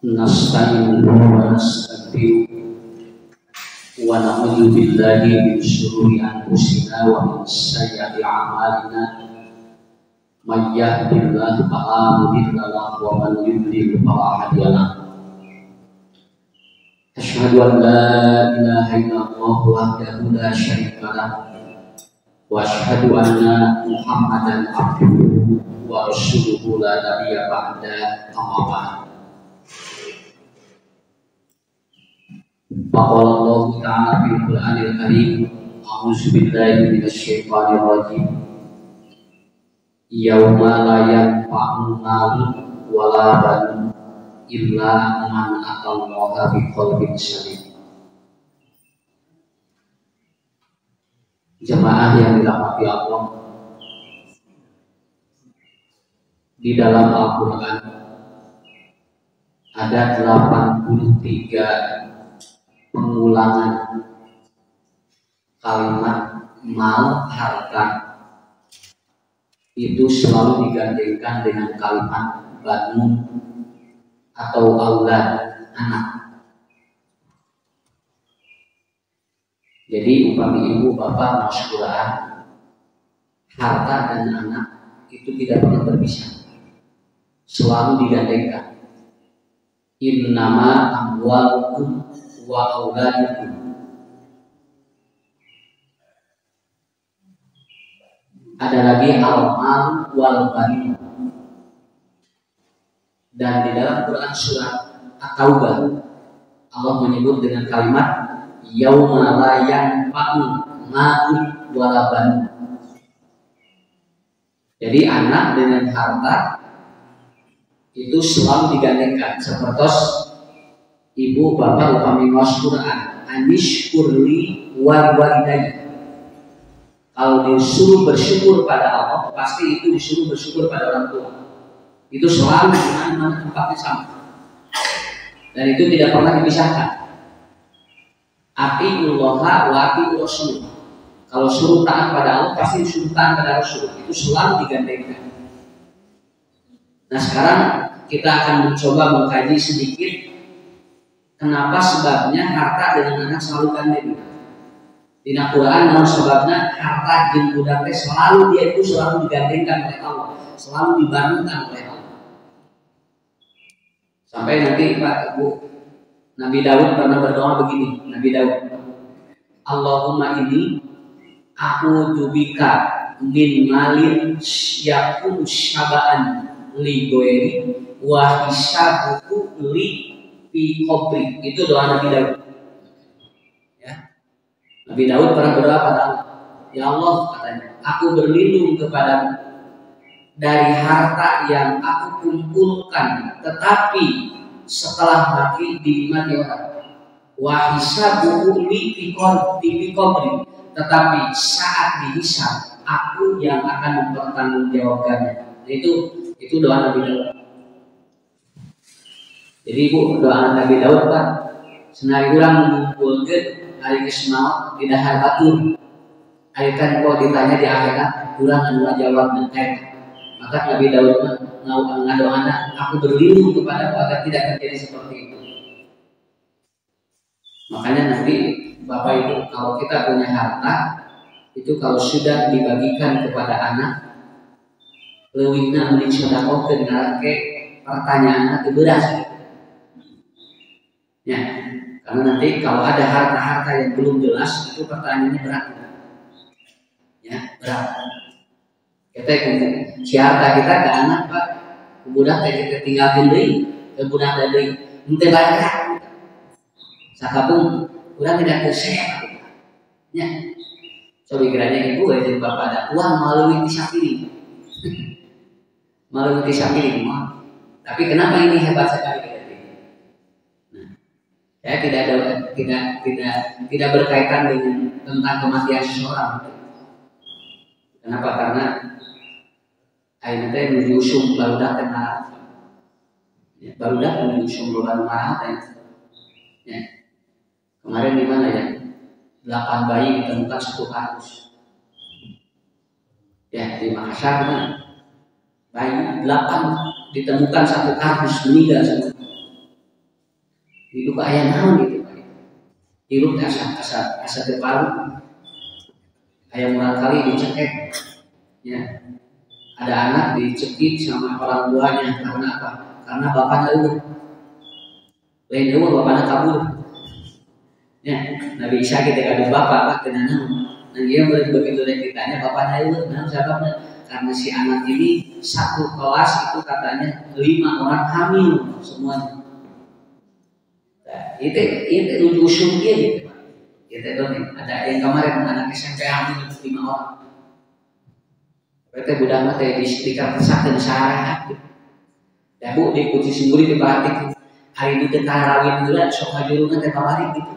nasta'inuhu wa nastaghfiruh wa na'udzu billahi min shururi anfusina wa min sayyiati a'malina may yahdihillahu fala mudilla lahu wa man yudlil fala hadiya lahu. Asyhadu an la ilaha illallah wahdahu la syarika lahu wa asyhadu anna Muhammadan abduhu wa rasuluhu la nabiyya ba'da, amma ba'd. Faqala Allah ta'ala fil Qur'anil Karim, a'udzu billahi minasy syaithanir rajim. Yauma la yanfa'u malun wala banun illa man atallaha biqalbin salim. Jemaah yang dirahmati Allah, di dalam Al-Quran ada 83 pengulangan kalimat mal, harta, itu selalu digandengkan dengan kalimat banun atau aulad, anak. Jadi umpamanya ibu bapak masuk Quran, harta dan anak itu tidak pernah berpisah, selalu digandengkan. Innama amwalukum wa auladukum. Ada lagi al-mal wal banin. Dan di dalam Quran surat At-Taubah Allah menyebut dengan kalimat yauma la yanfa'u malun wala banun. Jadi anak dengan harta itu selalu digandengkan. Seperti ibu bapak upami ngaos Quran, anishkurli wal walidayya. Kalau disuruh bersyukur pada Allah, pasti itu disuruh bersyukur pada orang tua. Itu selalu dimana tempatnya sama. Dan itu tidak pernah dipisahkan. Atiullaha wa atiur rasul. Kalau suruh taat pada Allah, pasti disuruh taat pada Rasul. Itu selalu digandengkan. Nah sekarang kita akan mencoba mengkaji sedikit kenapa sebabnya harta dengan anak selalu gandeng. Di Al-Quran namun sebabnya harta jeung budak selalu dia itu selalu digandengkan oleh Allah, selalu dibangunkan oleh Allah. Sampai nanti Pak Ibu, Nabi Daud pernah berdoa begini. Nabi Daud, Allahumma inni a'udzu bika min malin yakun syaba'an li goeri wa hisabuku li fi qabri. Itu doa Nabi Daud. Ya. Nabi Daud pernah berdoa pada Allah, ya Allah katanya, aku berlindung kepadamu dari harta yang aku kumpulkan tetapi setelah mati dinikmati orang. Wa hisabuhu li fi qabri, tetapi saat dihisab aku yang akan mempertanggungjawabkannya. Itu doa Nabi Daud. Jadi ibu doa Nabi Daud Pak, senari urang mengumpulkeun hari kesemaut tidak harbatur. Ayekan kau ditanya di akhirat, urang anu jawab dengan maka Nabi Daud ngadoana, aku berlindung kepada agar tidak terjadi seperti itu. Makanya nanti Bapak Ibu, kalau kita punya harta, itu kalau sudah dibagikan kepada anak, leuwihna mending sedekah ke ngarake pertanyaanna teu beras. Ya, karena nanti kalau ada harta-harta yang belum jelas, itu pertanyaannya berat. Ya, berat. Kita si harta kita ke anak Pak, budak kita tinggalkan deui, ke budak deui, henteu bayar. Sakapun urang tidak keseh. Ya. Sorry kiranya ibu jeung bapak ada uang melalui tisapiri. Melalui tisapiri mah. Tapi kenapa ini hebat sekali? Saya tidak berkaitan dengan tentang kematian seseorang. Kenapa? Karena ayeuna teh menuju usum barudak teh marah. Ya, barudak menuju usum baru marah teh. Ya. Kemarin di mana ya? 8 bayi ditemukan 1 kardus. Ya, di Makassar kan. Bayi 8 ditemukan 1 kardus meninggal semua. Hidup aya naon gitu. Hidup asa terparu. Aya murah kali dicekek. Ya. Ada anak dicekik sama orang tuanya karena apa? Karena bapaknya eueuh. Lain eueuh bapaknya kabur. Ya, Nabi Isa ketika ada bapak kena naon. Nah dia begitu ditanya bapaknya eueuh, nah sebabnya karena si anak ini satu kelas itu katanya 5 orang hamil semuanya. Nah, itu usulnya gitu. Kita ada yang kemarin anak SMP hamil 5 orang. Berarti budak mah teh dikarpesakeun syarat. Da Bu dipuji semburi diperhatikan. Hari ini teh tarawih heula sok ngajuruna teh balik gitu.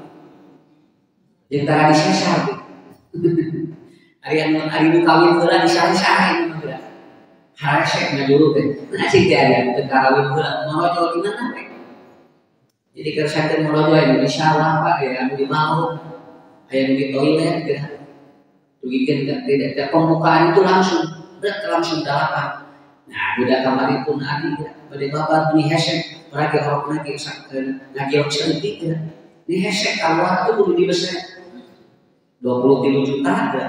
Jeung tara disesar gitu. Hari ini kawin heula disare-sare ini mah geura. Harasek ngajuru teh. Nah sih teh aya teh tarawih heula marajo di mana teh. Jadi kersakeun marajo aya di sawah Pak ya anu di maut. Aya di toilet gitu. Tugikeun tidak pembukaan itu langsung dalapan. Nah, budak kamari pun adi pada bapak ini hesek, peragi orang lagi ngaji cantik ya. Ini hesek keluar tuh kudu dibesek 23 juta ada.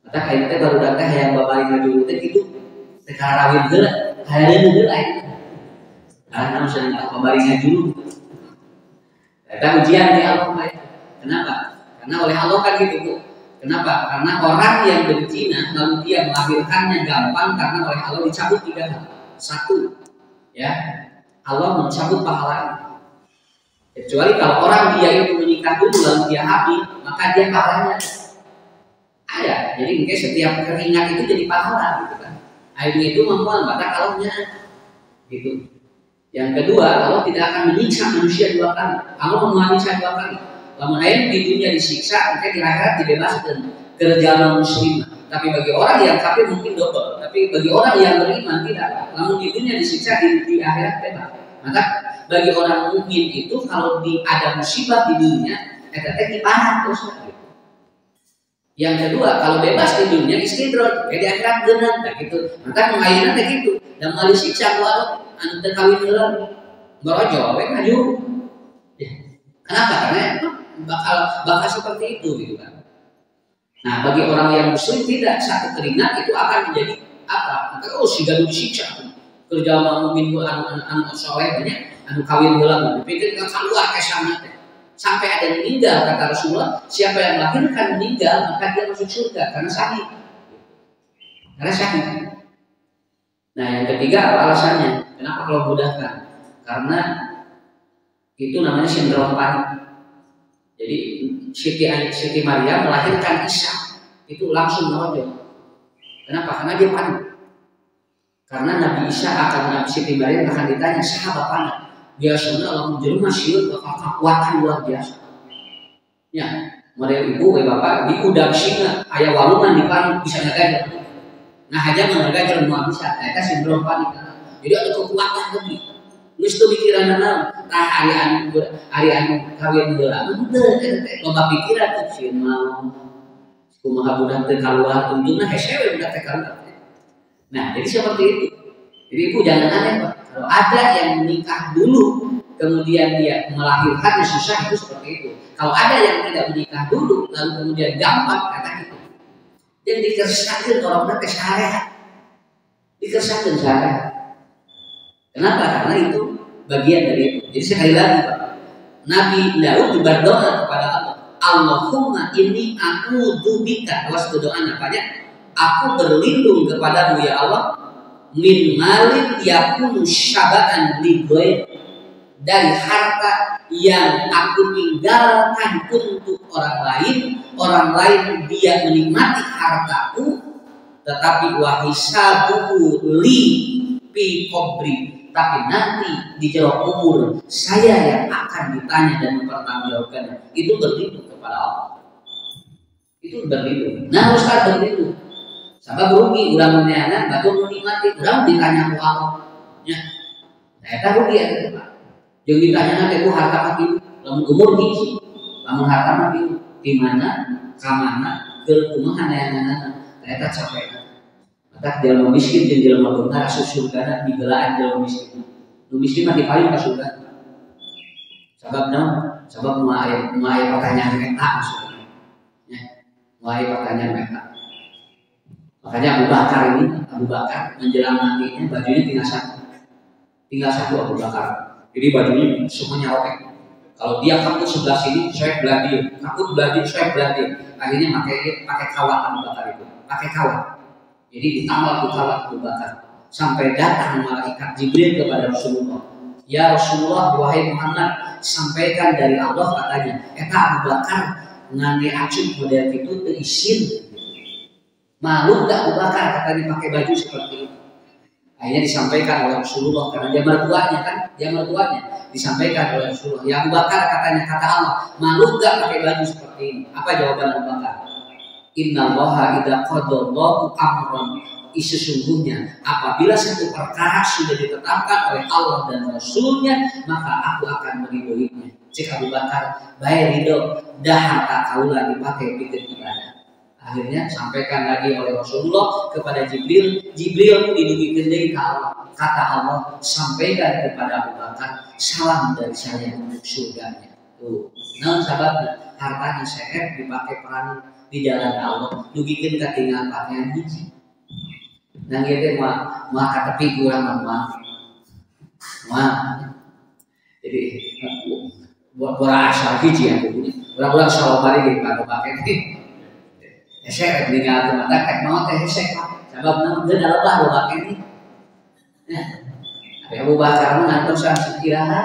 Maka kayak teh baru datang yang bapak ngajuru teh gitu. Teh karawin heula, hareun heula aya. Karena sering bapak ngajuru. Eta ujian di Allah. Kenapa? Karena oleh Allah kan gitu. Kenapa? Karena orang yang berzina lalu dia melahirkannya gampang karena oleh Allah dicabut 3 hal. 1, ya Allah mencabut pahalanya. Kecuali kalau orang dia itu menikah dulu lalu dia hamil, maka dia pahalanya ada. Jadi mungkin setiap keringat itu jadi pahala, gitu kan? Air itu membuat maka kalaunya, gitu. Yang kedua, Allah tidak akan menyiksa manusia 2 kali. Allah menyiksa 2 kali. Lamun air di dunia disiksa, mungkin di akhirat dibebaskan kerjaan muslim. Tapi bagi orang yang kafir mungkin double. Tapi bagi orang yang beriman tidak. Lamun di dunia disiksa, di akhirat bebas. Maka bagi orang mukmin itu kalau ada musibah di dunia, eta teh dipanah terus. Yang kedua, kalau bebas di dunia istidroj, di akhirat beunang tah gitu. Maka mengayeuna teh gitu. Dan meuli siksa ku anu teu kawin heula. Borojo we maju. Kenapa? Karena bakal seperti itu gitu kan. Nah bagi orang yang muslim tidak, satu keringat itu akan menjadi apa? Maka si gaduh disiksa kerja mukmin anu soleh banyak anu kawin heula dipikir kan keluar ke sana sampai ada yang meninggal kata Rasulullah, siapa yang melahirkan meninggal maka dia masuk surga karena syahid. Nah yang ketiga apa alasannya? Kenapa kalau mudahkan? Karena itu namanya sindrom panik. Jadi Siti Maryam melahirkan Isa itu langsung merojo. Kenapa? Karena dia panik. Karena Nabi Isa Nabi Siti Maryam akan ditanya sahabat panik. Biasanya Allah menjelma sieun bakal kekuatan luar biasa. Ya, model ibu bapak di udang singa aya walungan di panik bisa ngagajar. Nah aja ngagajar mau bisa. Eta sindrom panik. Jadi ada kekuatan lebih. Geus teu pikiran naon, tah ari anu kawin heula henteu teh loba pikiran teh sieun mau kumaha budak teh kaluar untungna hese we budak teh kaluar. Nah, jadi seperti itu. Jadi ibu jangan aneh Pak. Kalau ada yang menikah dulu kemudian dia melahirkannya susah itu seperti itu. Kalau ada yang tidak menikah dulu lalu kemudian gampang kata gitu. Dan dikersakakeun orang teh syariat. Dikersakakeun syariat. Kenapa? Karena itu bagian dari itu. Jadi sekali lagi Pak, Nabi Daud berdoa kepada Allah, Allahumma inni a'udzu bika, awas doa namanya, aku berlindung kepadamu ya Allah, min malin yakunu syaba'an li ghair, dari harta yang aku tinggalkan untuk orang lain dia menikmati hartaku, tetapi wahisabuhu li fi qabri, tapi nanti di jero kubur saya yang akan ditanya dan mempertanggungjawabkannya. Itu berlindung kepada Allah. Itu berlindung. Nah Ustaz berlindung. Sabab rugi urang meneana batu menikmati urang ditanya ku Allah. Ya. Nah eta rugi atuh Pak. Jeung ditanya nanti ku harta mati lamun umur hiji. Lamun harta mati di mana? Ka mana? Keur kumaha neanana. Nah eta capek. Tak jalma miskin jeung jalma beunghar asup surgana digelaan jalma miskin. Nu miskin mah dipaling ka surga. Sebab mulai pertanyaan kita maksudnya. Ya, mulai pertanyaan kita. Makanya Abu Bakar menjelang nantinya bajunya tinggal satu Abu Bakar. Jadi bajunya semuanya robek. Kalau dia kabut sebelah sini, saya belah dia. Kabut belah dia, saya belah dia. Akhirnya pakai kawat Abu Bakar itu, pakai kawat. Jadi ditambal tuh kawat Abu Bakar. Sampai datang malaikat Jibril kepada Rasulullah. Ya Rasulullah, wahai Muhammad, sampaikan dari Allah katanya, eta Abu Bakar ngane acung model itu terisin. Malu gak Abu Bakar katanya pakai baju seperti itu. Akhirnya disampaikan oleh Rasulullah karena dia mertuanya disampaikan oleh Rasulullah. Ya Abu Bakar katanya kata Allah, malu gak pakai baju seperti ini? Apa jawaban Abu Bakar? Innallaha idza qadallahu amran, sesungguhnya apabila satu perkara sudah ditetapkan oleh Allah dan Rasulnya, maka aku akan meridhoinya. Cek Abu Bakar, baik ridho dah harta kaula dipakai bikin ibadah. Akhirnya sampaikan lagi oleh Rasulullah kepada Jibril didugikan dari kata Allah, sampaikan kepada Abu Bakar salam dari saya untuk surganya. Tuh, nah sahabatnya, hartanya saya dipakai peran di jalan Allah, dugikan ketinggalan pakaian hiji. Nang itu mah katepi kurang mah. Jadi buat asal hiji aku ini. Orang-orang salomari di pakai ini. Saya tinggal mata tek mau teh saya. Sebab nang geus aleubah do pakai ini. Abu Bakar ngantos sekiraha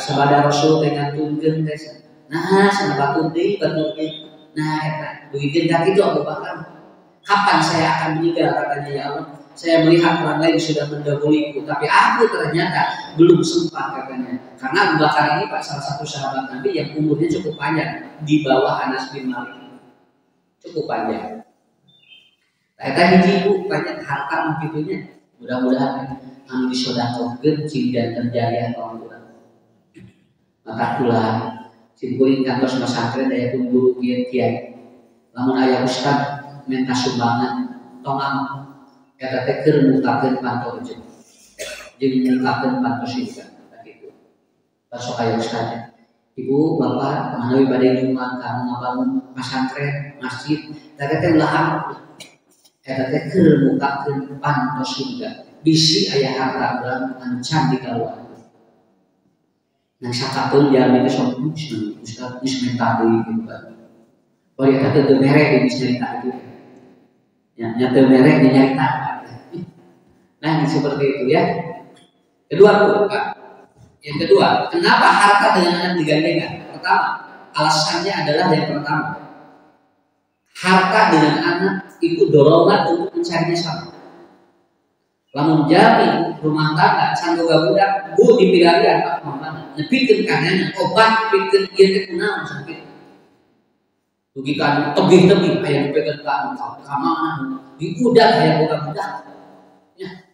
sabada Rasul teh ngantunkeun teh. Nah, sanapatun deui batur deui. Nah, eta dugikeun ka kitu Abu Bakar. Kapan saya akan meninggal katanya ya Allah. Saya melihat orang lain sudah mendahuluiku, tapi aku ternyata belum sempat katanya. Karena Abu Bakar ini salah satu sahabat Nabi yang umurnya cukup panjang di bawah Anas bin Malik. Cukup panjang. Eta hiji ibu banyak harta begitunya. Mudah-mudahan anu disodakokeun cing dan terjadi tahun urang. Maka kula simkuring kantos pesantren daya guru kiai. Lamun aya ustad minta sumbangan tong eta teh keur mukakeun panto jeung mukakeun panto singkat kitu. Pasok aya ustaz. Ibu, bapak, manawi bade nyumbang kamu ngabangun pesantren, masjid, eta teh ulah eta teh keur mukakeun panto singkat. Bisi aya harta urang anu can dikaluar. Nah sakapeung jalmi teh sok ustaz geus minta deui kitu kan. Oh eta teh teu mere di cerita itu. Ya, nyata merek dinyata. Nah, seperti itu ya. Yang kedua, kenapa harta dengan anak digandengkan? Pertama, alasannya adalah yang pertama, harta dengan anak itu dorongan untuk mencarinya sama. Lamun jami rumah tangga sanggo budak, bu dipilarian Pak Mamana, nepikeun kanana obat pikeun ieu teh kunaon sampai dugikan tebih-tebih aya dipegang ka mana di udah hayang boga budak. Ya.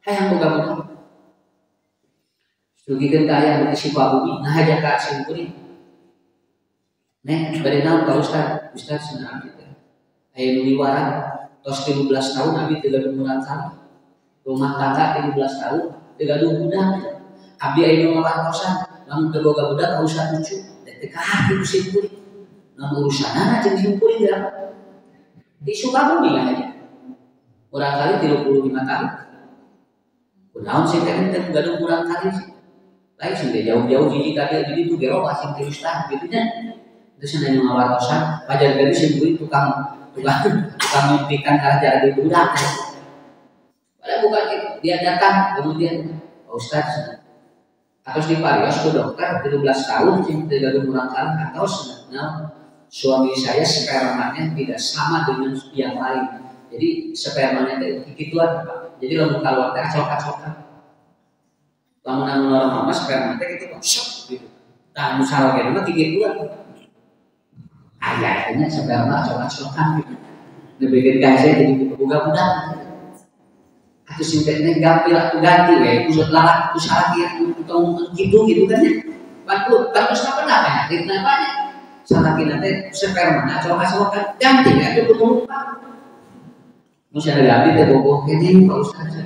Hayang boga budak. Dugikeun ka aya di Sukabumi, nah aja ka simkuring. Nek bade naon ka Ustaz cenah abdi teh. Aya nu liwaran tos 13 tahun abdi teu gaduh murang kali. Rumah tangga 13 tahun teu gaduh budak. Abdi aya nu ngawartosan, lamun teu boga budak ka usah lucu. Teh ka hati simkuring. Urusan aja simpulin ya. Di Sukabumi lah aja. Kurang kali 35 tahun. Kunaon sih kan gaduh kurang kali sih. Lain sih jauh-jauh jadi tadi jadi tuh gero masih Ustaz gitu nya. Terus nya ngawartosan, pajar gadis simpulin tukang mimpikan kerja di budak. Padahal bukan itu. Dia datang kemudian Ustaz atau di parios ke dokter 13 tahun sih gaduh kurang kali atau nah suami saya spermanya tidak sama dengan yang lain. Jadi spermanya itu gituan Pak. Jadi lamun keluar teh coklat-coklat. Lamun anu normal mah sperma teh gitu sok gitu. Tah anu sarogena mah gituan. Ayahnya sperma coklat-coklat gitu. Lebih gede saya jadi budak-budak. Atuh sintetnya gampil atuh ganti we kusut larak kusah lagi gitu kan ya. Bagus apa namanya? Namanya salaki nanti sperma coklat-coklat ganti ya itu lupa. Mesti ada abdi teh bogoh kene Pak Ustaz.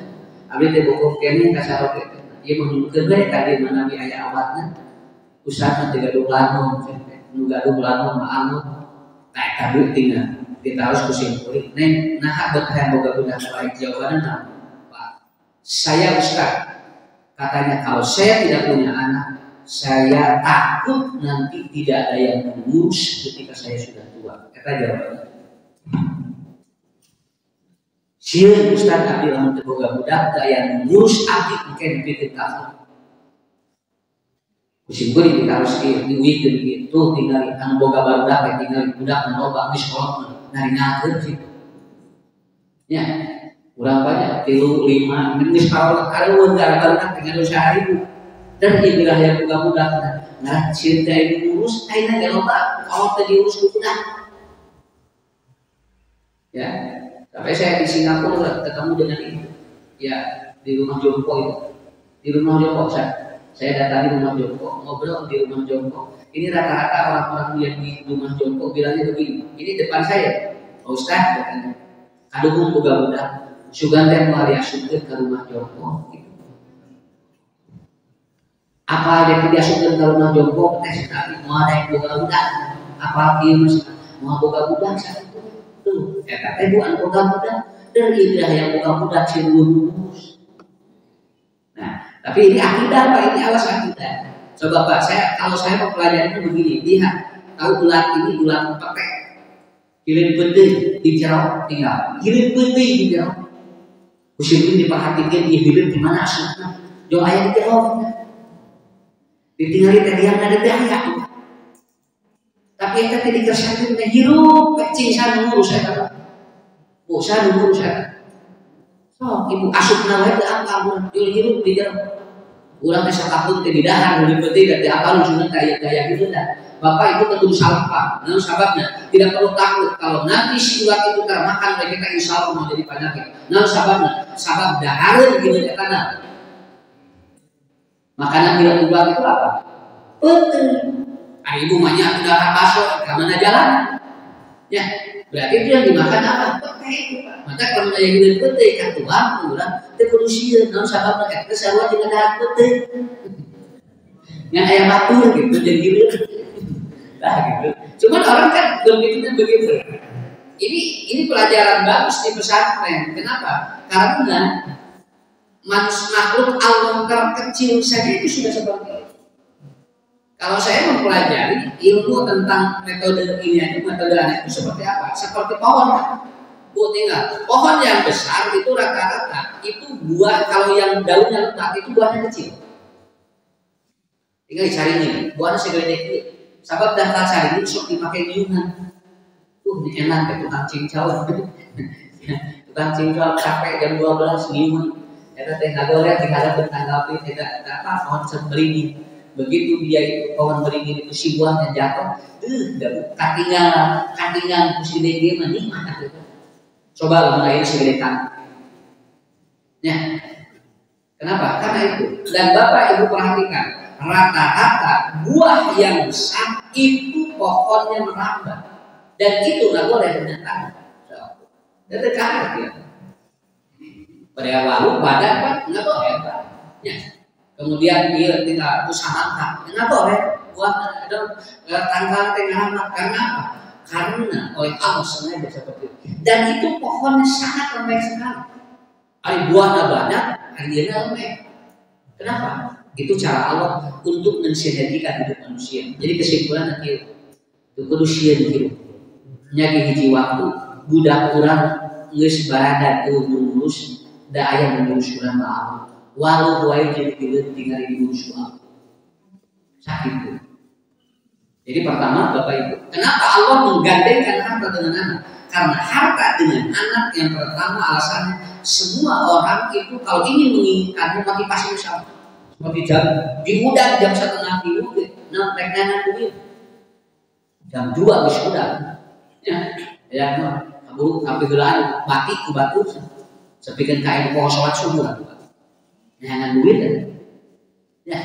Abdi teh bogoh kene ka saroge. Ia menunjukkan mereka di mana di ayat awatnya usaha tiga dua gaduh lamun ma'amun tak tabu tinggal kita harus kusimpulin nah bertahan boga budak baik jawabannya Pak saya Ustaz katanya kalau saya tidak punya anak saya takut nanti tidak ada yang mengurus ketika saya sudah tua kata jawabannya sieun Ustaz abdi lamun teu boga budak teu aya ngurus abdi engke dipikeun ka kusimpulin kita harus diuikeun kitu tinggal anu boga barudak tinggal budak anu loba geus kolot narinakeun kitu nya urang banyak 3 5 geus kalau kareueun gara-gara tinggal usaha ibu dan inilah yang boga budak nah cinta ibu ngurus ayeuna ge loba kalau teu diurus ku budak ya. Sampai saya di Singapura ketemu dengan itu, ya di rumah jompo itu, di rumah jompo saya datangi rumah jompo, ngobrol di rumah jompo. Ini rata-rata orang-orang yang di rumah jompo bilangnya begini, ini depan saya, Ustaz, kadung boga budak, sugan teh moal diasupkeun ke rumah jompo. Gitu. Apa yang diasupkeun ke rumah jompo teh sekali moal daek boga budak, apa kieu moal boga budak sakitu. Eta teh bukan boga budak dan inilah yang boga budak sing lurus. Nah, tapi ini akidah Pak, ini alas akidah. Coba Pak, kalau saya mempelajarinya begini, lihat, tahu ulat ini ulat petek, gilir penting di jero tinggal, gilir penting di jero. Kusimpulin diperhatikan dia gilir di mana asupna, jauh ayah di jero, ditinggali tadi yang ada daya. Tapi kita tidak kersakan hirup kecing sana ngurus saya oh sana ngurus saya so ibu asup nawai ke apa urang hirup di dalam urang bisa takut ke didahan lebih penting dari apa lu cuma kayak gitu dah bapak ibu tentu salah pak namun sababnya tidak perlu takut kalau nanti si ulat itu termakan oleh kita insya Allah mau jadi penyakit namun sabab dahareun gitu ya karena makanan tidak ulat itu apa penting. Ibu banyak udah baso kemana jalan, ya berarti itu yang dimakan apa? Petai itu Pak. Maka kalau yang gini petai kan tuang, udah terproduksi, namun sahabat mereka kesalahan dengan darah petai, yang ayam batur gitu jadi gitu, nah gitu. Cuman orang kan berpikirnya begitu. Ini pelajaran bagus di pesantren. Kenapa? Karena manusia makhluk Allah terkecil saja itu sudah seperti itu. Kalau saya mempelajari ilmu tentang metode ini aja, metode anak itu seperti apa? Seperti pohon. Bu tinggal pohon yang besar itu rata-rata itu buah kalau yang daunnya lebat itu buahnya kecil. Tinggal dicari ini, buahnya segede ini. Sabab daftar cari ini sok dipakai nyungan. Ini enak tukang cincau. Tukang cincau capek jam 12 nyungan. Eta teh ngagoreng tinggal bertanggapi tidak apa pohon sebelini. Begitu dia itu pohon beringin itu si buahnya jatuh, katingan si dia nikmat. Coba mulai segede tangan. Ya, kenapa? Karena itu. Dan Bapak Ibu perhatikan, rata-rata buah yang besar itu pohonnya merambat, dan itu nggak boleh menyatakan. Dan terkait ya. Pada awal badan kan nggak boleh Pak. Ya. Kemudian dia tinggal usaha angkat, kenapa boleh buat ada tanggal tengah amat karena apa? Karena oleh Allah sengaja seperti itu. Dan itu pohonnya sangat lembek sekali. Ada buahnya banyak, harganya lembek. Kenapa? Itu cara Allah untuk mensinergikan hidup manusia. Jadi kesimpulan nanti itu manusia hidup. Nyaki hiji waktu budak kurang geus barada teu ngurus da aya mengurus urang Allah. Walau wae jadi tinggal di ngurus Allah. Sakit. Jadi pertama Bapak Ibu, kenapa Allah menggandengkan harta dengan anak? Karena harta dengan anak yang pertama alasannya semua orang itu kalau ingin menginginkan motivasi bersama. Seperti jam diundang jam 1:30 nah pengen kuliah. Jam 2 wis udah. Ya kabur sampai gelaan mati ku batu. Sepikeun kain pohon salat subuh. Jangan duit ya,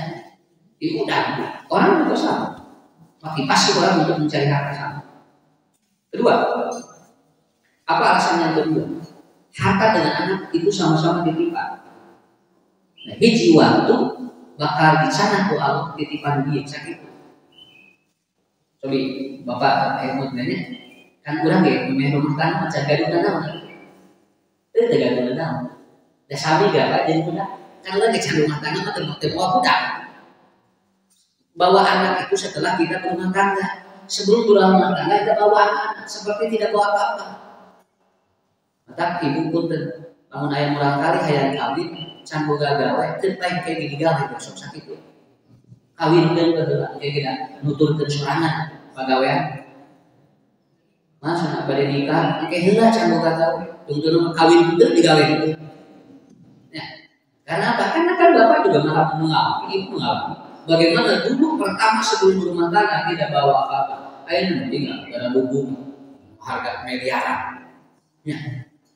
itu udah orang juga sama. Motivasi orang untuk mencari harta sama. Kedua, apa alasan yang kedua? Harta dengan anak itu sama-sama ditimbang. Nah, hiji waktu bakal dicana ku Allah titipan dia sakit. Cobi bapak mudanya kan kurang ya, memang rumah tangga macam gaduh naon. Itu gaduh naon. Da sami gak jadi budak. Kan lagi can rumah tangga mah tembok-tembok budak. Bawa anak itu setelah kita berumah tangga. Sebelum berumah tangga kita bawa anak seperti tidak bawa apa-apa. Maka ibu pun bangun ayam murang kali hayang kawin can boga gawe teu bae kayak gini gawe besok sakit tuh. Kawin deung baheula kayak gini nuturkeun sorangan pagawean. Masa bade nikah engke heula can boga gawe. Tunggu kawin teu digawe itu. Ya. Karena apa? Karena kan Bapak juga mengalami, ibu mengalami. Bagaimana dulu pertama sebelum berumah tangga tidak bawa apa-apa. Ayo tinggal dalam bumbu harga miliaran. Ya.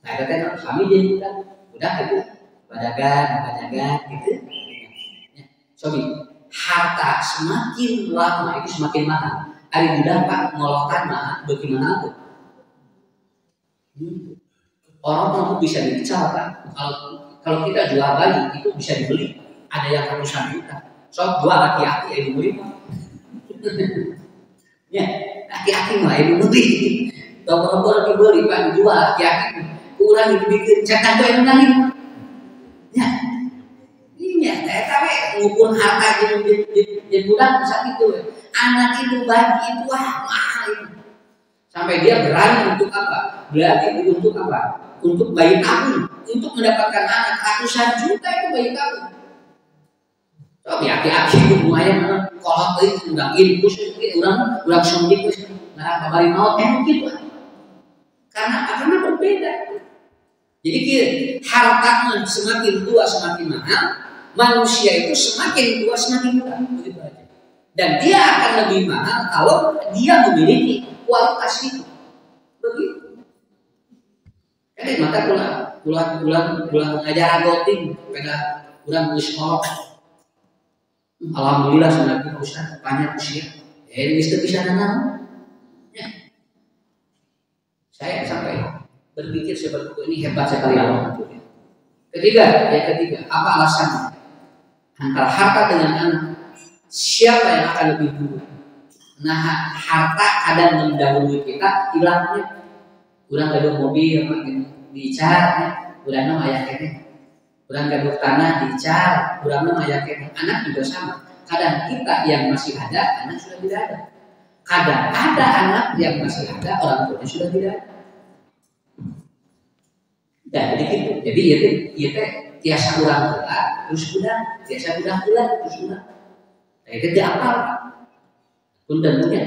Nah, itu kan kami jadi udah itu padagan gitu. Ya. Sobi, harta semakin lama itu semakin mahal. Ari budak Pak ngolokkan mah bagaimana tuh? Orang bisa dibicara Pak. Kalau kita jual bayi itu bisa dibeli. Ada yang ratusan juta. So jual laki-laki yang dibeli. Ya, laki-laki mah yang dibeli. Kalau lagi beli Pak dijual laki-laki. Kurang dibikin cekan tuh yang lain. Ya, ini ya. Tapi ngukur harta jadi budak bisa gitu. Anak itu bayi itu mahal itu. Sampai dia berani untuk apa? Berani untuk apa? Untuk bayi tabung. Untuk mendapatkan anak ratusan juta itu bayi tabung. So hati-hati itu bunganya mana kolot itu udah infus itu udah suntik itu nah kabari maut gitu. Karena berbeda. Jadi harta semakin tua semakin mahal, manusia itu semakin tua semakin murah begitu aja. Dan dia akan lebih mahal kalau dia memiliki kualitas itu. Begitu. Jadi maka pulang ngajar agoting pada pulang sekolah. Alhamdulillah sudah Ustaz banyak usia. Ini bisa nanam. Ya. Saya sampai berpikir seperti ini hebat sekali Allah. Ketiga, apa alasannya? Antara harta dengan anak, siapa yang akan lebih dulu? Nah, harta kadang mendahului kita, hilangnya. Kurang gaduh mobil, dicar, kurang nama ayah kene. Kurang gaduh tanah dicar, kurang nama ayah kene. Anak juga sama. Kadang kita yang masih ada, anak sudah tidak ada. Kadang ada anak yang masih ada, orang tuanya sudah tidak ada. Dan jadi gitu. Jadi ya tiasa kurang gelap, terus udah, tiasa udah gelap, terus udah. Nah itu diapal. Punten mungkin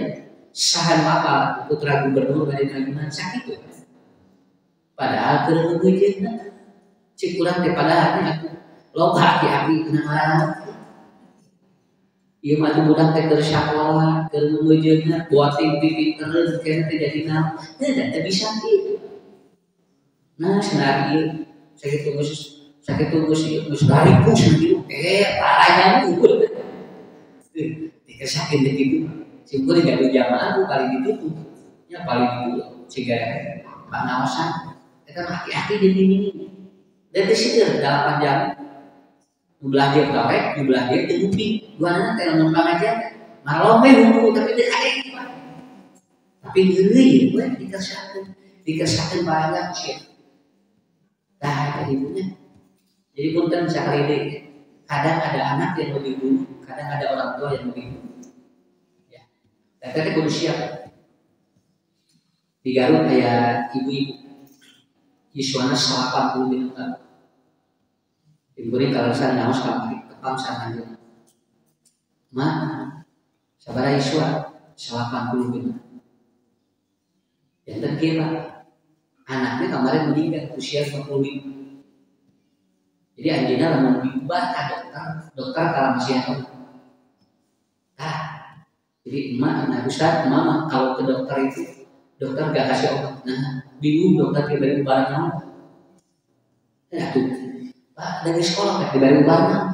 sahan apa putra gubernur dari Ragunan sakit tuh. Padahal keur ngeujeunna cik urang teh padahal aku loba aki-aki kenalan. Ieu mah budak teh keur sakola, keur ngeujeunna buat pipi pintereun kena teh jadi naon. Teu bisa kieu. Nah, senario sakit tunggu geus bariku sendiri. Parahnya unggul. Dikesakin begitu. Simpul enggak ada jamaah tuh paling ditutup. Ya paling dulu sehingga pengawasan kita hati-hati di sini. Dan di situ dalam jam belajar tawek, belajar tegupi. Dua anak telepon bang aja. Malome hulu tapi dia ada apa? Tapi ngeri, gue dikesakin banyak sih. Nah, ibunya. Jadi punten sekali ini. Kadang ada anak yang lebih dulu, kadang ada orang tua yang lebih dulu. Ya. Dan tadi kudu siap. Di Garut kayak ibu-ibu. Yiswana 80 menit. Ibu ini kalau saya ngawas kamari, tepam sananya. Ma, sabar Yiswa 80 menit. Yang terkira anaknya kemarin meninggal usia 45. Jadi anjina lamun diubahkan dokter kalau masih ada. Jadi emak, Ustaz, mama kalau ke dokter itu dokter gak kasih obat. Nah, bingung dokter diberi barang naon. Nah tuh, Pak dari sekolah gak diberi barang.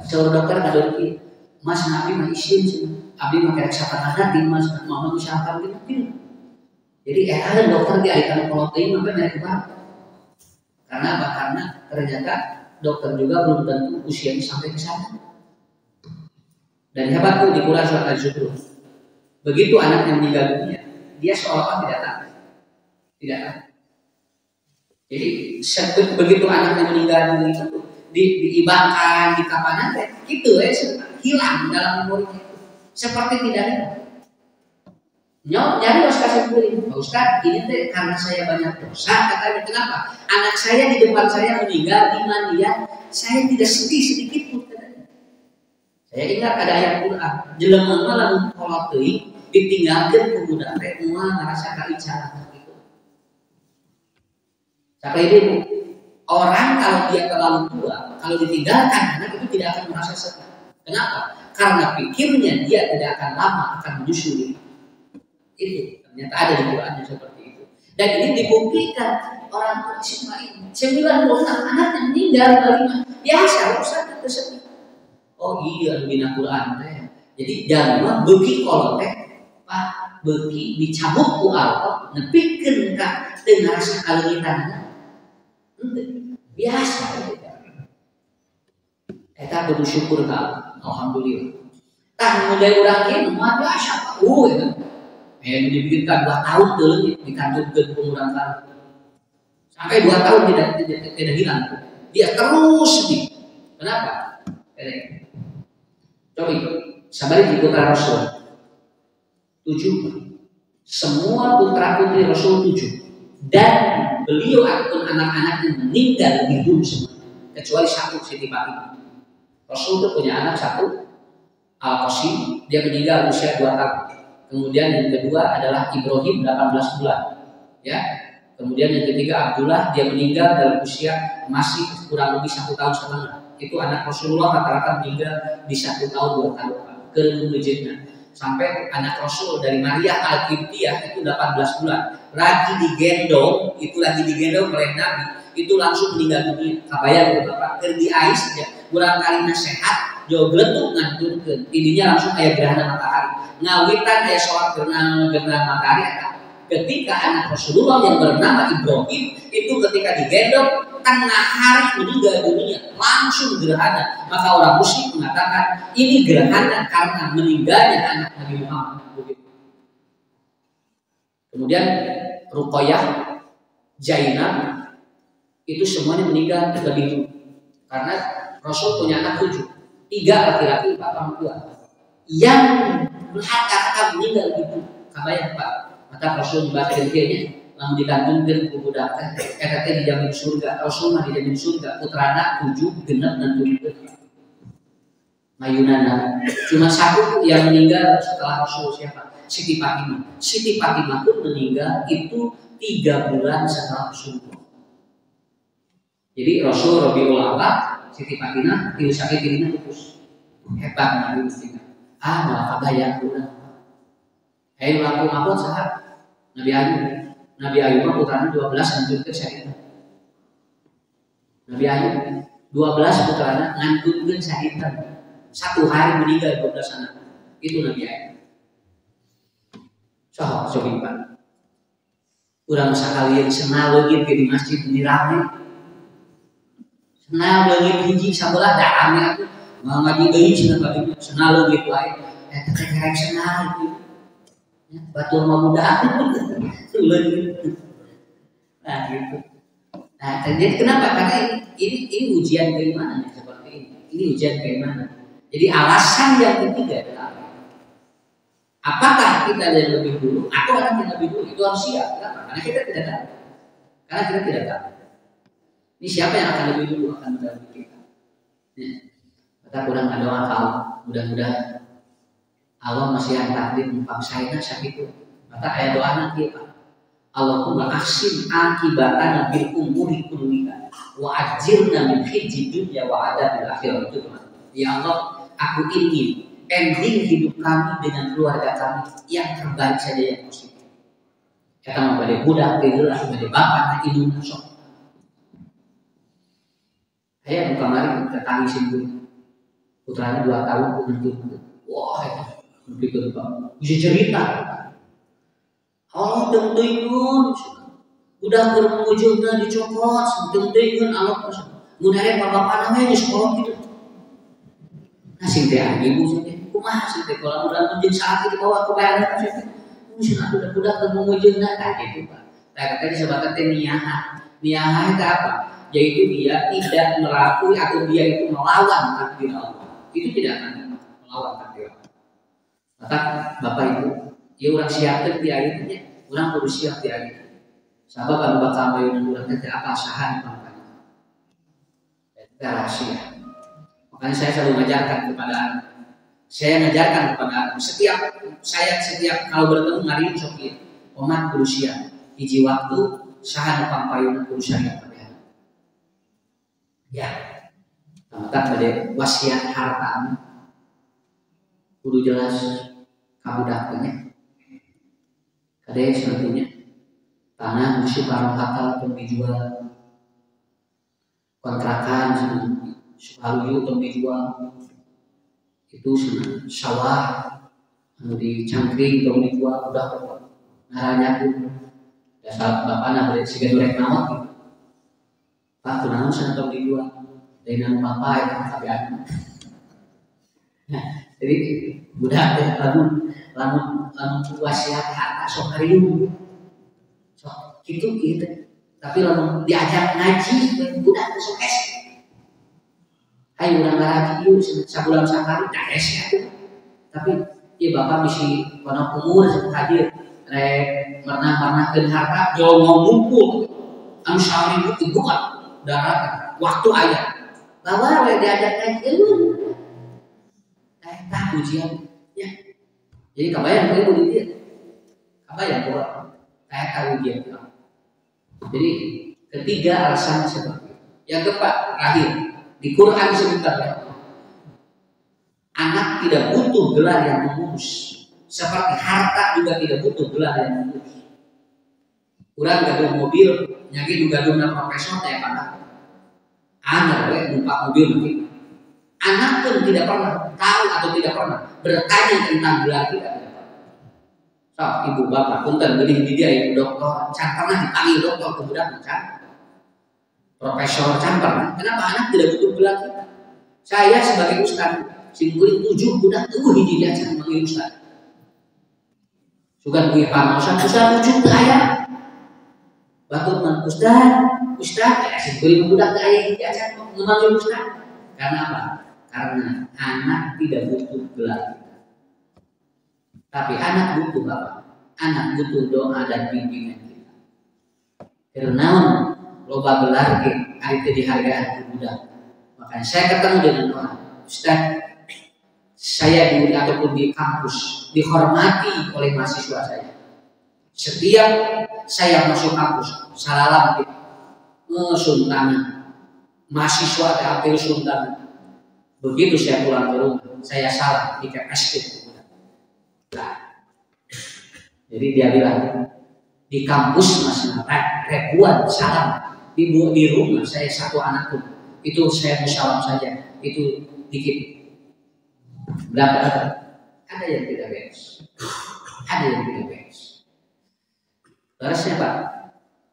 Seluruh dokter kadang Mas Nabi mah isin sih. Abdi mah kerek sapatan hati Mas, mama bisa apa gitu. Jadi ada dokter dialihkan protein sampai naik barang. Karena apa? Karena ternyata dokter juga belum tentu usianya sampai ke sana. Dan hebat tuh di Quran surat Az-Zukhruf. Begitu anaknya meninggal dunia, dia seolah-olah tidak tahu. Tidak tahu. Jadi begitu anaknya meninggal dunia itu diibahkan, dikapanan, gitu hilang dalam memorinya. Seperti tidak ada. Nyari Ustaz Syukurin, Pak Ustaz, ini teh karena saya banyak dosa, katanya. Kenapa? Anak saya di depan saya meninggal di mandian, saya tidak sedih sedikit pun, katanya. Saya ingat ada ayat Quran, jelema lamun kolot teuing ditinggalkeun ku budak teh moal ngarasa kaicaran gitu. Sampai itu orang kalau dia terlalu tua, kalau ditinggalkan anak itu tidak akan merasa sedih. Kenapa? Karena pikirnya dia tidak akan lama akan menyusui. Itu ternyata ada di Quran yang seperti itu. Dan ini dibuktikan orang tua Ismail 96 anak yang meninggal kalimat biasa urusan tersebut. Oh iya dina Quran teh. Jadi jangan beuki kolot teh Pak beuki dicabut ku Allah nepikeun ka teu ngarasa kaleungitanna. Biasa eta kudu syukur ka Allah. Alhamdulillah. Tah mulai urang kieu mah biasa Pak. Yang dibikinkan 2 tahun dulu dikantorkan pengurang tahun sampai 2 tahun tidak hilang. Dia terus sedih. Kenapa? Coba sabari di putra Rasul 7. Semua putra putri Rasul 7 dan beliau ataupun anak-anaknya meninggal hidup semua kecuali satu Siti Fatimah. Rasul itu punya anak satu Al-Qasim, dia meninggal usia 2 tahun. Kemudian yang kedua adalah Ibrahim 18 bulan, ya. Kemudian yang ketiga Abdullah, dia meninggal dalam usia masih kurang lebih 1 tahun setengah. Itu anak Rasulullah rata-rata meninggal di 1 tahun 2 tahun. Kemudian sampai anak Rasul dari Maria Al-Qibtiyah itu 18 bulan. Lagi digendong oleh Nabi, itu langsung meninggal dunia. Kabayang Bapak kerdi ais ya, kurang kali sehat, joget tuh nganturkeun. Ininya langsung aya gerhana matahari. Ngawitan aya sholat gerhana matahari. Ketika anak Rasulullah yang bernama Ibrahim itu ketika digendong tengah hari meninggal dunia, langsung gerhana. Maka orang musyrik mengatakan ini gerhana karena meninggalnya anak Nabi Muhammad. Kemudian Ruqayyah, Zainab itu semuanya meninggal lebih karena Rasul punya anak 7, 3 laki-laki, 4 perempuan. Yang kata meninggal gitu, kabayang Pak. Maka Rasul membaca dirinya, lalu digantungkan ke budak teh dijamin surga. Rasul mah dijamin surga. Putrana 7, genep dan 7. Mayunana. Cuma satu yang meninggal setelah Rasul siapa? Siti Fatimah. Siti Fatimah pun meninggal itu 3 bulan setelah Rasulullah. Jadi Rasul Rabiul Awal, Siti Fatimah, sakit dirinya putus. Hebat Nabi Muhammad. Malah kabayang ulah. Hei laku ngapun sahat. Nabi Ayub mah putranya 12 ngantunkeun syahid. Nabi Ayub 12 putranya ngantunkeun syahid. 1 hari meninggal 12 anak. Itu Nabi Ayub. Coba urang sakalian senal leungit di masjid di rame. Senal leungit hiji sabelah daame atuh. Mau ngaji deui cenah bagi senal leungit wae. Eta teh karek senal gitu. Batur mah mudah. Nah gitu. Nah jadi kenapa? Karena ini ujian keimanan seperti ini. Ini ujian keimanan. Jadi alasan yang ketiga adalah apakah kita yang lebih dulu atau orang yang lebih dulu itu harus siap. Kenapa? Karena kita tidak tahu. Ini siapa yang akan lebih dulu akan mendampingi kita. Kita kurang doa kalau mudah-mudahan Allah masih yang takdir mempaksaina sakitu. Maka aya doa nanti Pak. Allahumma ahsin akibatana bil umuri kulliha wa ajirna min khizyid dunya wa adzabil akhirah. Ya Allah, aku ingin ending hidup kami dengan keluarga kami yang terbaik saja, yang positif. Kita mau pada budak, pada bapak, dan ibu sok. Saya kemarin ketangis itu putranya 2 tahun umur. Wah, itu bisa cerita. Allah tengdeun, udah bermujudna dicopot, tengdeun Allah Mudahan bapak namanya sekolah gitu. Nah sing teh ibu sing teh kumaha sing teh kalau udah menjeng saat itu bawa ke bayaran sing teh mungkin udah ketemu mujengna kan gitu Pak. Tadi disebutkan teh niyaha. Niyaha itu apa? Yaitu dia tidak melakui atau dia itu melawan takdir Allah. Itu tidak akan melawan takdir Allah. Maka bapak ibu, ya orang siapkan di akhirnya, orang perlu siap di akhirnya. Sahabat kalau bakal bayar orang teh apa sahan Pak. Itu rahasia. Makanya saya selalu mengajarkan kepada anak. Saya mengajarkan kepada anak. Setiap kalau bertemu hari ini sokir, omat berusia, hiji waktu, sahan pampayun berusia yang pada. Ya, maka pada wasiat harta, kudu jelas kamu dapatnya. Kadang sebetulnya tanah musuh karang untuk dijual, kontrakan Sukaruju untuk dijual itu sawah di cangkring untuk dijual udah naranya pun dasar bapak nak beli siga goreng nawat gitu. Pak kenapa saya untuk dijual dari nama bapak itu kabian. Nah jadi budak deh lamun wasiat harta sok hariu sok gitu tapi lamun diajak ngaji budak sok es. Ayo urang ngaji yuk sabulan sakali daes ya. Tapi ieu bapak bisi kono umur hadir rek pernah harta jauh ngumpul anu saribu ibu kan darat waktu aya. Bawa we diajak ngaji tah ujian ya. Jadi kabayang ibu di dieu. Kabayang bahwa tahu ujian. Jadi ketiga alasan seperti itu. Yang keempat terakhir di Quran disebutkan anak tidak butuh gelar yang mengurus, seperti harta juga tidak butuh gelar yang mengurus. Kurang gaduh mobil, nyaki juga gaduh profesor kayak mana? Anak numpak mobil nanti. Anak pun tidak pernah tahu atau tidak pernah bertanya tentang gelar kita. So, ibu bapak punten beli di dia ibu dokter, can pernah dipanggil dokter ke budak can? Profesor can pernah. Kenapa anak tidak butuh gelar kita? Saya sebagai ustaz simpuling 7 budak tuh hiji dia can panggil ustaz. Sugan kuih pamosan ustaz lucu teu aya. Batur man ustaz ya simpuling budak teu aya hiji can memanggil ustaz. Karena apa? Karena anak tidak butuh gelar kita. Tapi anak butuh apa? Anak butuh doa dan bimbingan kita. Karena loba gelar ke ari dihargaan budak. Makanya saya ketemu dengan orang, Ustaz, saya di ataupun di kampus dihormati oleh mahasiswa saya. Setiap saya masuk kampus, salalam suntanan. Mahasiswa teh suntanan. Begitu saya pulang ke rumah, saya salah di KPST. Jadi dia bilang di kampus masih ribuan salam. Di rumah saya satu anak pun itu saya salam saja itu dikit. Berapa? Ada yang tidak beres. Ada yang tidak beres. Beresnya Pak,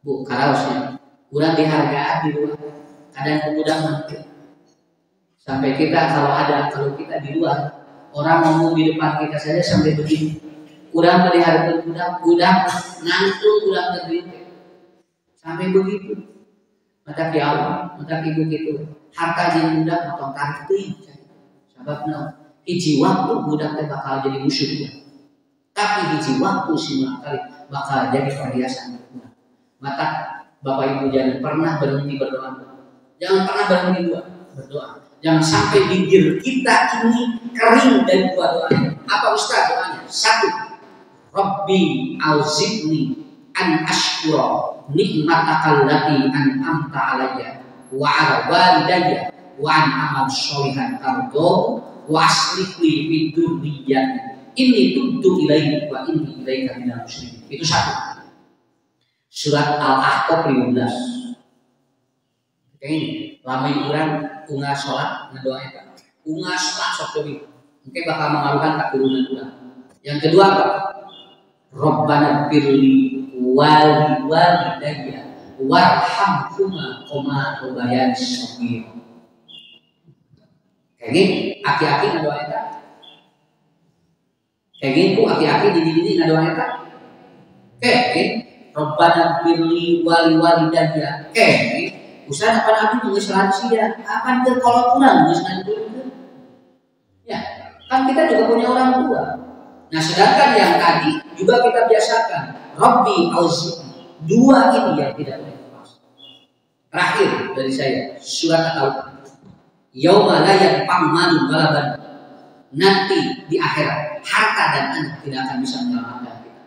Bu, karaosnya kurang dihargai di luar. Kadang pemuda mati. Sampai kalau kita di luar, orang ngomong di depan kita saja sampai begini. Kurang melihat budak ngantuk, kurang tergelitik. Sampai begitu. Mata ki Allah, mata ki ibu gitu. Harta jeung budak motong tarik teuing. Sababna hiji waktu budak teh bakal jadi musuh dia. Tapi hiji waktu simang kali bakal jadi perhiasan budak. Maka Bapak Ibu jangan pernah berhenti berdoa. Jangan pernah berhenti berdoa. Jangan sampai bibir kita ini kering dari doa. Apa Ustaz doanya? 1. Rabbi auzi'ni an ashkura nikmataka allati an'amta alayya wa ala walidayya wa an amal sholihan tardo wa aslih li fid dzurriyyati inni tubtu ilaika wa inni ilaika minal muslimin. Itu 1. Surat Al-Ahqaf 15. Ini lama urang unggah sholat ngedoa eta. Unggah sholat sok cobi. Mungkin bakal mengaruhkan keturunan urang. Yang kedua apa? Rabbana firli walidayya warhamhuma kama rabbayani shaghira. Kayak gini aki-aki ngadoa eta. Kayak gini ku aki-aki di ngadoa eta. Kayak gini Rabbana firli wali walidayya. Kayak gini usaha apa nabi geus lansia, akan teu kolot urang geus ngandung. Ya, kan kita juga punya orang tua. Nah, sedangkan yang tadi juga kita biasakan, Rabbi auzi'ni. Dua ini yang tidak boleh lepas. Terakhir dari saya, surat At-Taubah. Yauma la yanfa'u malun wala banun. Nanti di akhirat harta dan anak tidak akan bisa menyelamatkan kita.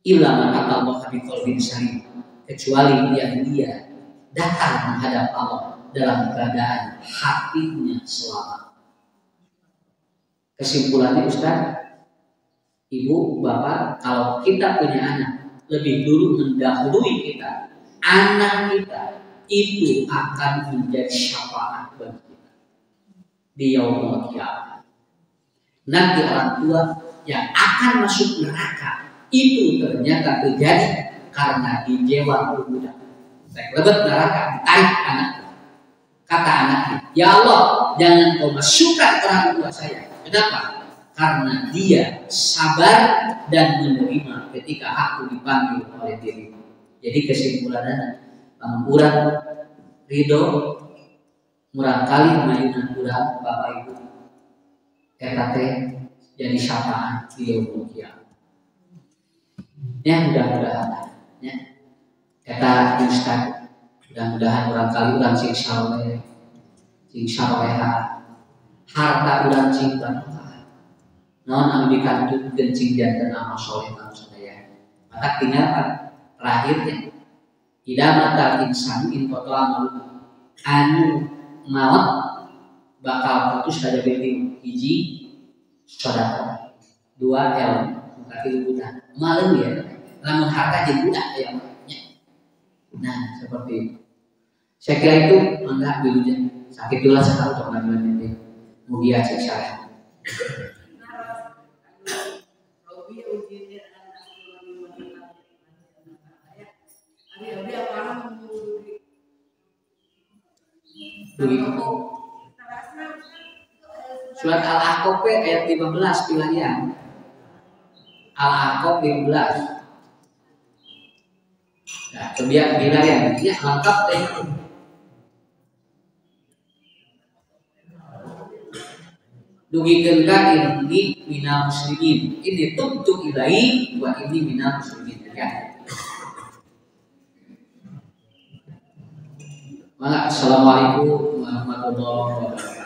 Illa man atallaha biqalbin salim. Kecuali yang dia datang menghadap Allah dalam keadaan hatinya selamat. Kesimpulannya Ustaz, Ibu, Bapak, kalau kita punya anak, lebih dulu mendahului kita, anak kita itu akan menjadi syafaat bagi kita di yaumul qiyamah. Nanti orang tua yang akan masuk neraka itu ternyata terjadi karena dijewa budak. Lebet neraka ditarik anak. Kata anaknya, ya Allah, jangan kau masukkan orang tua saya. Kenapa? Karena dia sabar dan menerima ketika aku dipanggil oleh dirimu. Jadi kesimpulannya, urang ridho, murang kali mayunan urang Bapak Ibu, eta teh jadi syafaat di yaumul qiyamah. Ya mudah-mudahan, ya. Eta Ustaz, mudah-mudahan urang kali urang sing saleh, sing saleha, harta urang sing barokah. Naon anu dikandung gencing janten amal soleh anu sadaya. Maka tinggalkan terakhirnya. Idamatal insan in foto amal anu maut bakal putus saja beti hiji sedekah. 2 ilmu berarti budak. Malu ya. Lamun harta jeung budak aya makanya. Nah, seperti itu. Saya kira itu enggak dulunya. Sakit dulu sekali teman-teman ini. Mugia siksa. Surat Al-Ahqaf ayat 15 pilihan. Al-Ahqaf 15. Nah, coba pilihan ini lengkap deh. Dugikeun ka ini minal muslimin. Ini tubtu ilai wa ini minal muslimin ya. Assalamualaikum warahmatullahi wabarakatuh.